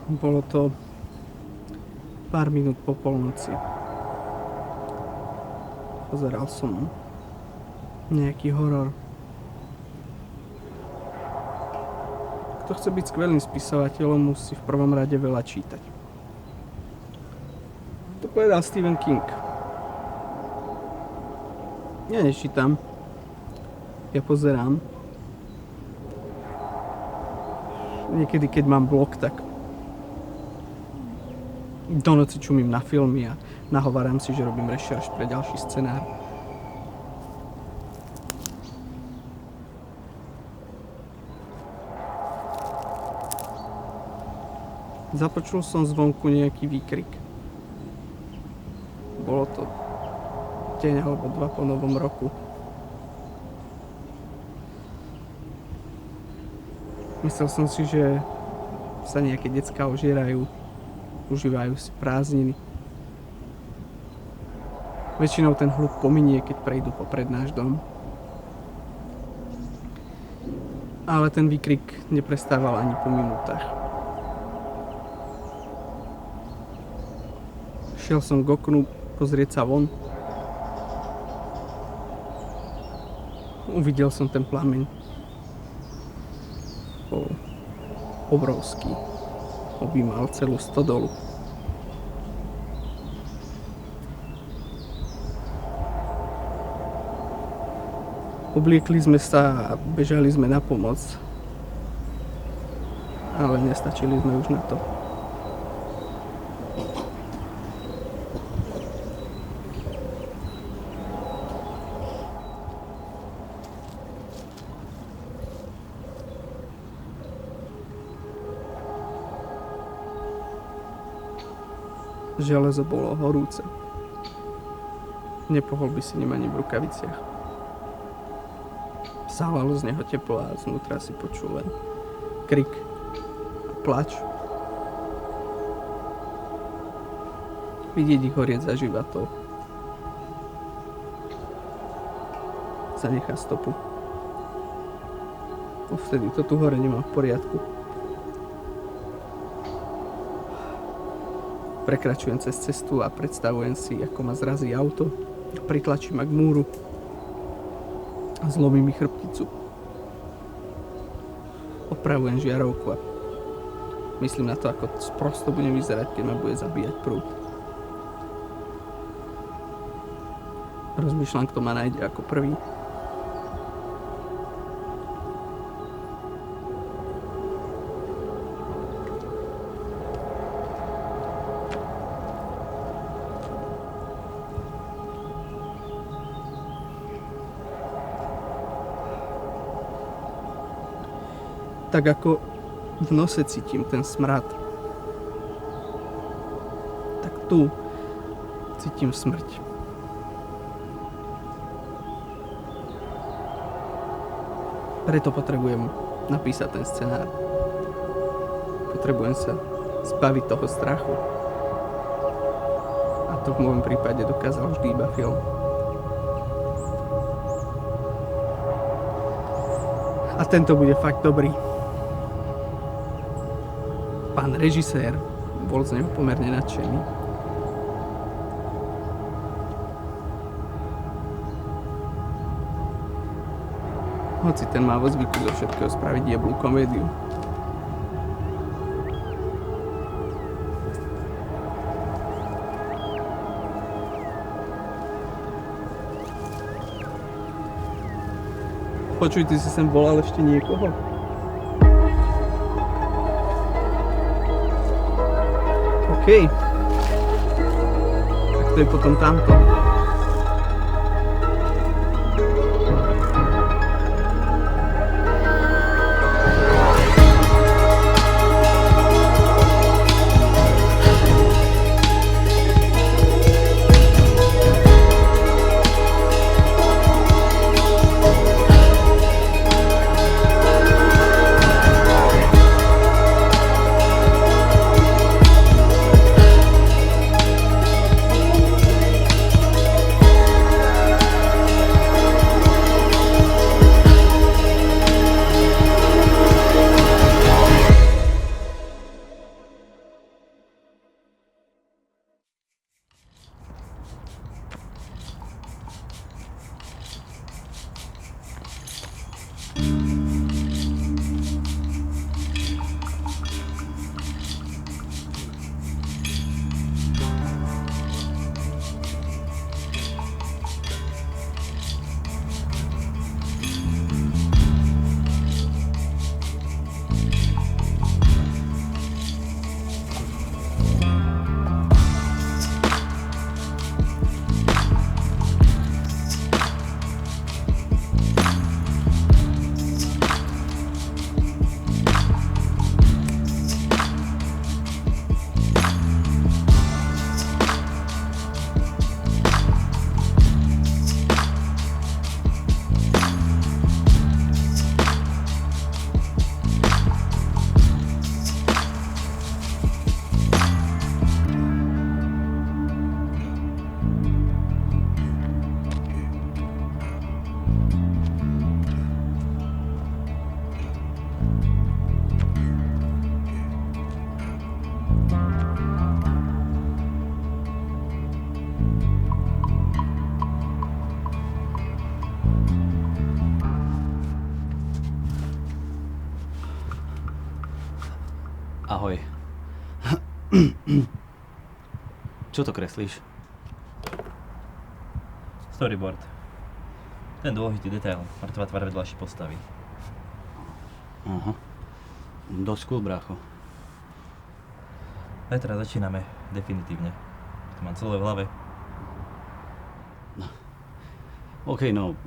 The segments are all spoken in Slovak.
Bolo to pár minút po polnoci. Pozeral som nejaký horor. Kto chce byť skvelým spisovateľom, musí v prvom rade veľa čítať. To povedal Stephen King. Ja nečítam. Ja pozerám. Niekedy, keď mám blog, tak do noci čumím na filmy a nahováram si, že robím rešerš pre ďalší scenár. Započul som zvonku nejaký výkrik. Bolo to deň alebo dva po novom roku. Myslel som si, že sa nejaké decká ožierajú, užívajú si prázdniny. Väčšinou ten hluk pominie, keď prejdú popred náš dom. Ale ten výkrik neprestával ani po minútach. Šiel som k oknu pozrieť sa von. Uvidel som ten plameň. Bol obrovský. Objímal celú stodolu. Obliekli sme sa a bežali sme na pomoc. Ale nestačili sme už na to. Železo bolo horúce. Nepohol by si ním ani v rukaviciach. Sávalo z neho teplo a znútra si počul len krik a plač. Vidieť ich horieť zažíva to. Zanechá stopu. Vtedy to tu hore nemá v poriadku. Prekračujem cez cestu a predstavujem si, ako ma zrazí auto, pritlačí ma k múru a zlomí mi chrbticu. Opravujem žiarovku a myslím na to, ako sprosto budem vyzerať, keď ma bude zabíjať prúd. Rozmýšľam, kto ma nájde ako prvý. Tak ako v nose cítim ten smrad, tak tu cítim smrť. Preto potrebujem napísať ten scenár. Potrebujem sa zbaviť toho strachu. A to v môjom prípade dokázal vždy iba film. A tento bude fakt dobrý. Pán režisér bol z neho pomerne nadšený. Hoci ten má vo zvyku zo všetkého spraviť jeblú komédiu. Počuj, ty si sem volal ešte niekoho? OK. Tak to je potom tamto. Ahoj. Čo to kreslíš? Storyboard. Ten dôležitý detail. Mŕtva tvár vedľajšej postavy. Aha. Dosť cool, brácho. Aj teraz začíname. Definitívne. To mám celé v hlave. OK, no,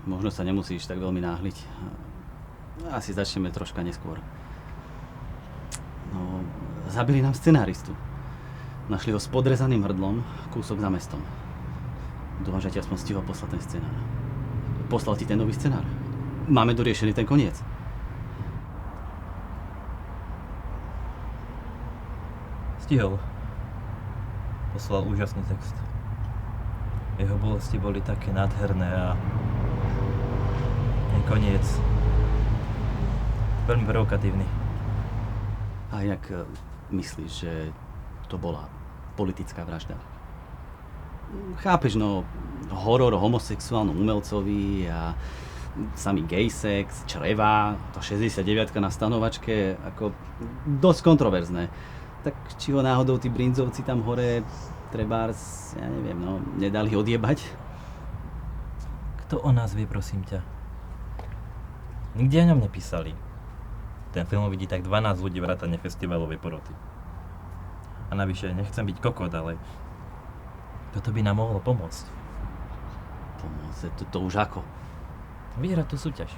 možno sa nemusíš tak veľmi náhliť. Asi začneme troška neskôr. No, zabili nám scenáristu. Našli ho s podrezaným hrdlom, kúsok za mestom. Dúfam, že ti aspoň stihol poslať ten scenár. Poslal ti ten nový scenár. Máme doriešený ten koniec. Stihol. Poslal úžasný text. Jeho bolesti boli také nádherné a ten koniec veľmi provokatívny. A jak myslíš, že to bola politická vražda? Chápeš, no, horor o homosexuálnom umelcovi a samý gay sex, čreva, tá 69 na stanovačke, ako dosť kontroverzné. Tak či ho náhodou tí brinzovci tam hore trebárs, ja neviem, no, nedali odjebať? Kto o nás vie, prosím ťa? Nikde o ňom nepísali. Ten film vidí tak 12 ľudí vrátane festivalovej poroty. A navyše, nechcem byť kokot, ale toto by nám mohlo pomôcť. Pomôcť? To už ako? Vyhrať tú súťaž.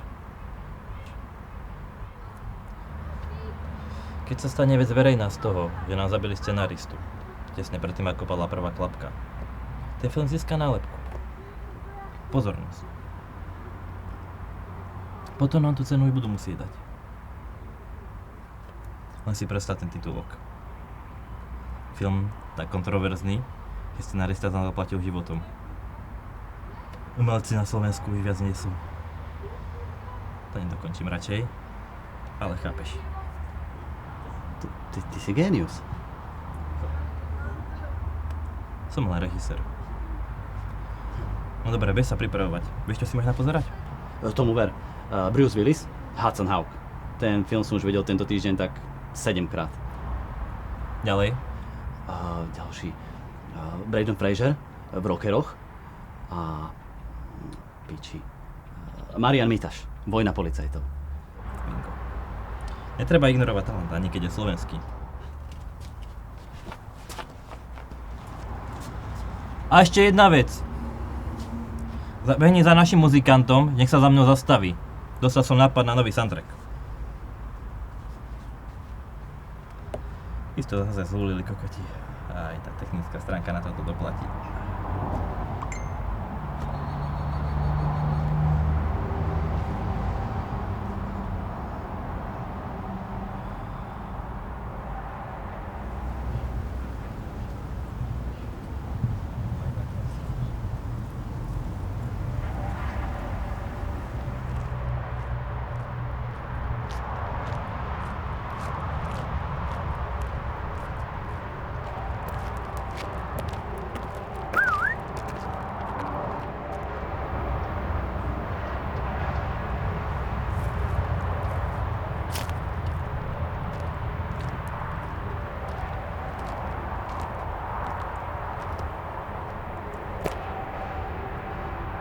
Keď sa stane vec verejná z toho, že nám zabili scenáristu, tesne predtým ako padla prvá klapka, ten film získa nálepku. Pozornosť. Potom nám tú cenu budú musieť dať. Len si predstav ten titulok. Film tak kontroverzný, že scenárista tam zaplatil životom. Umelci na Slovensku už viac nie sú. To nedokončím radšej, ale chápeš. Ty si génius. Som len režisér. No dobre, bez sa pripravovať. Vieš, čo si máš napozerať? Tomu ver. Bruce Willis, Hudson Hawk. Ten film som už videl tento týždeň tak 7-krát. Ďalej? Ďalší. Brandon Fraser v Rockeroch. A piči. Marian Mitaš, Vojna policajtov. Bingo. Netreba ignorovať talent, ani keď je slovenský. A ešte jedna vec. Behni za našim muzikantom, nech sa za mnou zastaví. Dostal som nápad na nový soundtrack. Isto zase zvolili kokoti. Aj tá technická stránka na toto doplatí.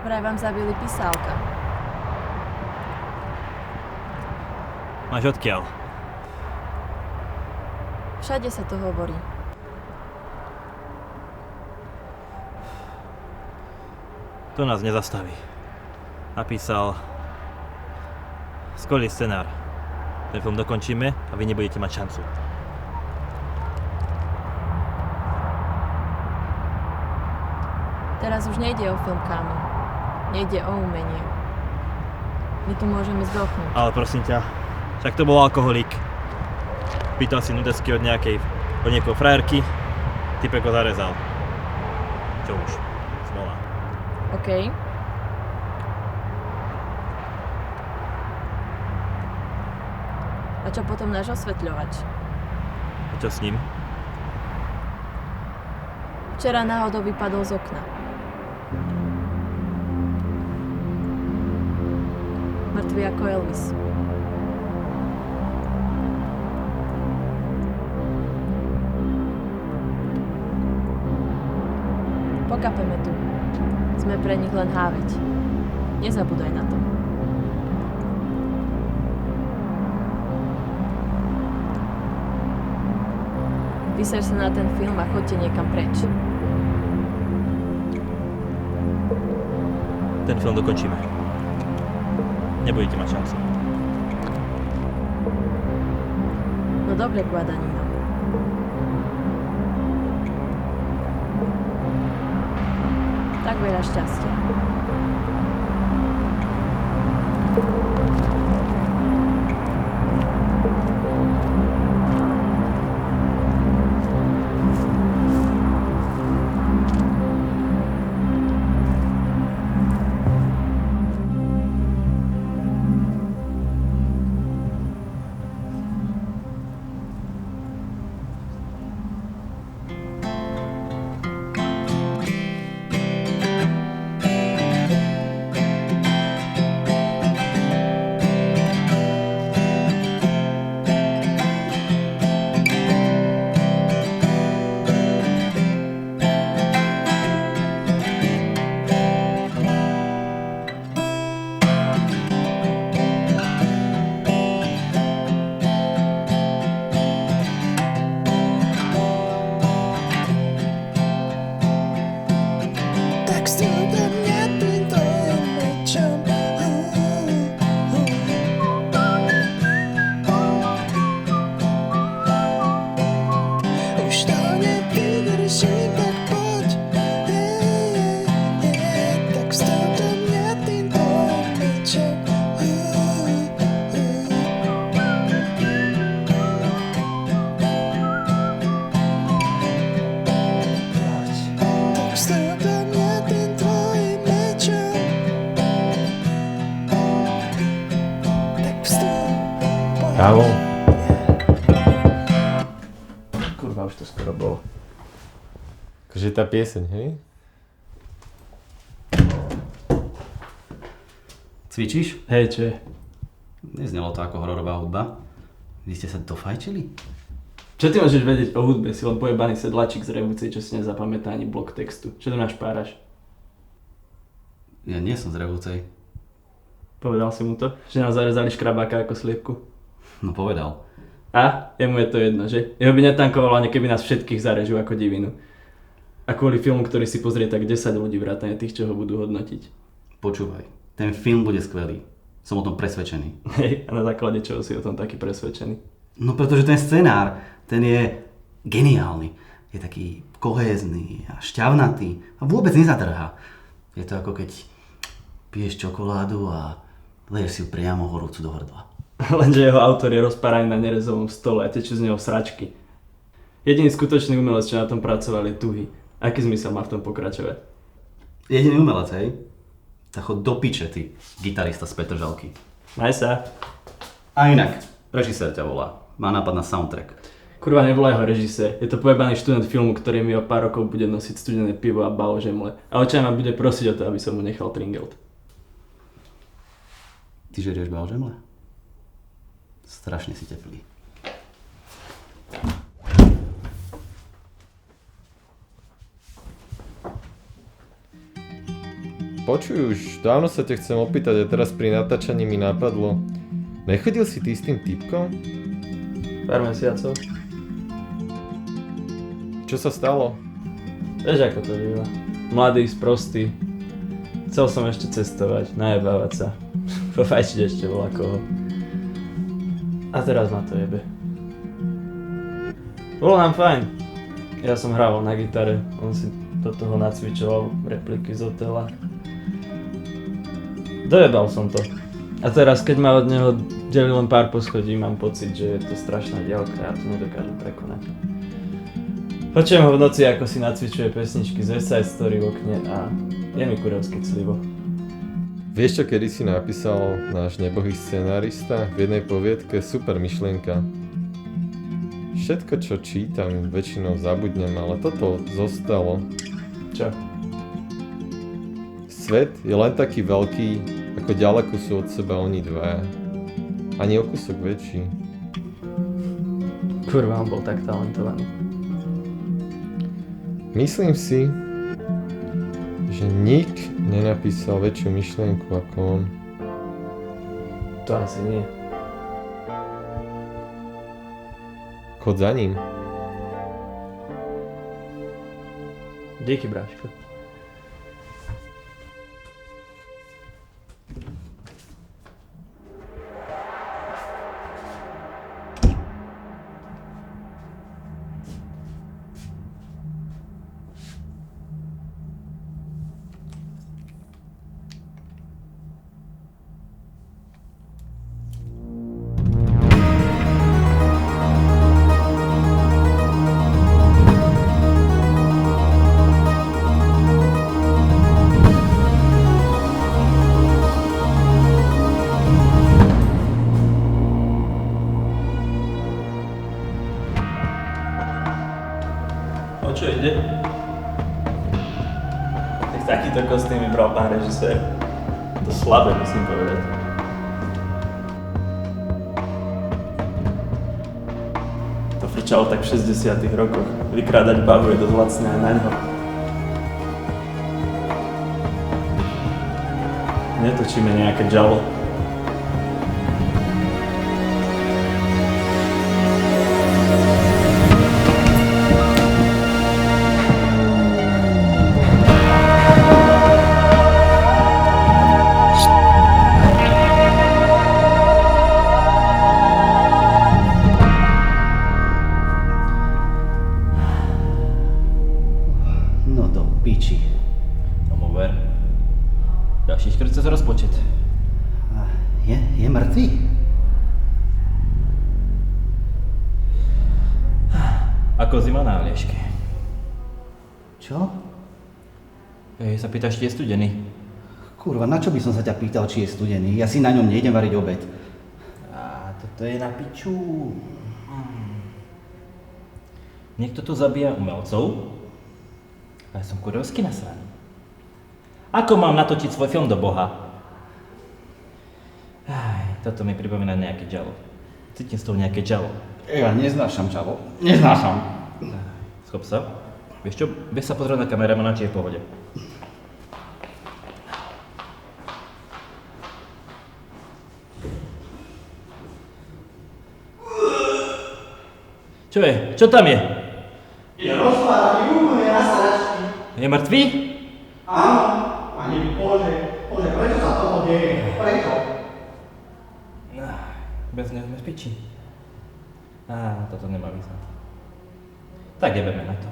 Vraj vám zabili pisálka. Máš odkiaľ? Všade sa to hovorí. To nás nezastaví. Napísal skvelý scenár. Ten film dokončíme a vy nebudete mať šancu. Teraz už nejde o film, kámo. Nejde o umenie. My tu môžeme zdochnúť. Ale prosím ťa, však to bol alkoholík. Pýtal si nudesky od nejakej frajerky, typek ho zarezal. Čo už? Smola. OK. A čo potom náš osvetľovač? A čo s ním? Včera náhodou vypadol z okna. Mŕtvy ako Elvis. Nekapeme tu. Sme pre nich len háveť. Nezabúdaj na to. Vyser sa na ten film a choďte niekam preč. Ten film dokončíme. Nebudete mať šancu. No dobre, Guadagnino. Tak veľa šťastia. Kávo. Kurva, už to skoro bolo. Akože tá pieseň, hej? Cvičíš? Hej, čo je? Neznelo to ako hororová hudba. Vy ste sa dofajčili? Čo ty môžeš vedieť o hudbe? Si len pojebaný sedlačík z Revúcej, čo si nezapamätá ani blok textu. Čo to máš páraš? Ja nie som z Revúcej. Povedal si mu to? Že nám zarezali škrabáka ako sliepku? No povedal. A? Jemu je to jedno, že? Jeho by netankovalo, ani keby nás všetkých zarežu ako divinu. A kvôli filmu, ktorý si pozrie tak 10 ľudí vrátane tých, čo ho budú hodnotiť. Počúvaj, ten film bude skvelý. Som o tom presvedčený. Hej, a na základe čoho si o tom taký presvedčený? No pretože ten scenár, ten je geniálny. Je taký kohézny a šťavnatý a vôbec nezadrhá. Je to ako keď piješ čokoládu a leješ si ju priamo horúcu do hrdla. Lenže jeho autor je rozparaný na nerezovom stole a tečú z neho sračky. Jediný skutočný umelec, čo na tom pracoval, je Tuhý. Aký zmysel má v tom pokračovať? Jediný umelec, hej? Tak chod do piče, ty gitarista z Petržalky. Maj sa. A inak, režisér ťa volá. Má nápad na soundtrack. Kurva, nevolá ho režisér. Je to pojebaný študent filmu, ktorý mi o pár rokov bude nosiť studené pivo a bao žemle. A očaj ma bude prosiť o to, aby som mu nechal tringelt. Ty žerieš bao žemle? Strašne si teplý. Počuj, už dávno sa ťa chcem opýtať a teraz pri natáčaní mi napadlo. Nechodil si ty s tým typkom? Pár mesiacov. Čo sa stalo? Vieš, ako to býva. Mladý, sprostý. Chcel som ešte cestovať, najebávať sa. Pofajčiť ešte bola koho. A teraz ma to jebe. Bolo nám fajn. Ja som hrával na gitare, on si do toho nacvičoval repliky z hotela. Dojebal som to. A teraz, keď ma od neho delí len pár poschodí, mám pocit, že je to strašná diaľka a ja to nedokážem prekonať. Počujem ho v noci, ako si nacvičuje pesničky z West Side Story v okne a je mi kurevsky clivo. Vieš, čo kedy si napísal náš nebohý scenárista v jednej poviedke? Super myšlienka. Všetko, čo čítam, väčšinou zabudnem, ale toto zostalo. Čo? Svet je len taký veľký, ako ďaleko sú od seba oni dvaja. Ani o kúsok väčší. Kurva, on bol tak talentovaný. Myslím si, že nik nenapísal väčšiu myšlienku ako on. To asi nie. Chod za ním. Díky, bráško. O čo ide? Tak takýto kostým vybral pán režisér. To slabé, musím povedať. To frčalo tak v 60 rokoch. Vykrádať babu je dosť lacné aj na ňo. Netočíme nejaké džalo. No do piči. Tomu ver. Ďalší škrt cez rozpočet. A je mŕtvý? Ako zima na Alieške. Čo? Sa pýtaš, či je studený. Kurva, na čo by som sa ťa pýtal, či je studený? Ja si na ňom nejdem variť obed. A toto je na piču. Niekto tu zabíja umelcov. A ja som kurevsky nasraný. Ako mám natočiť svoj film do Boha? Toto mi pripomína nejaké džalo. Cítim z toho nejaké džalo. Ja neznášam čavo. Neznášam. Schop sa. Vieš čo? Vieš sa pozrieť na kameramana, či je v pohode. Čo je? Čo tam je? Je rozpálený, úplne na sračky. Je mŕtvý? Áno, ani Bože, prečo sa toho deje? Prečo? Bez neho sme v piči. Toto nemá význam. Tak jebeme na to.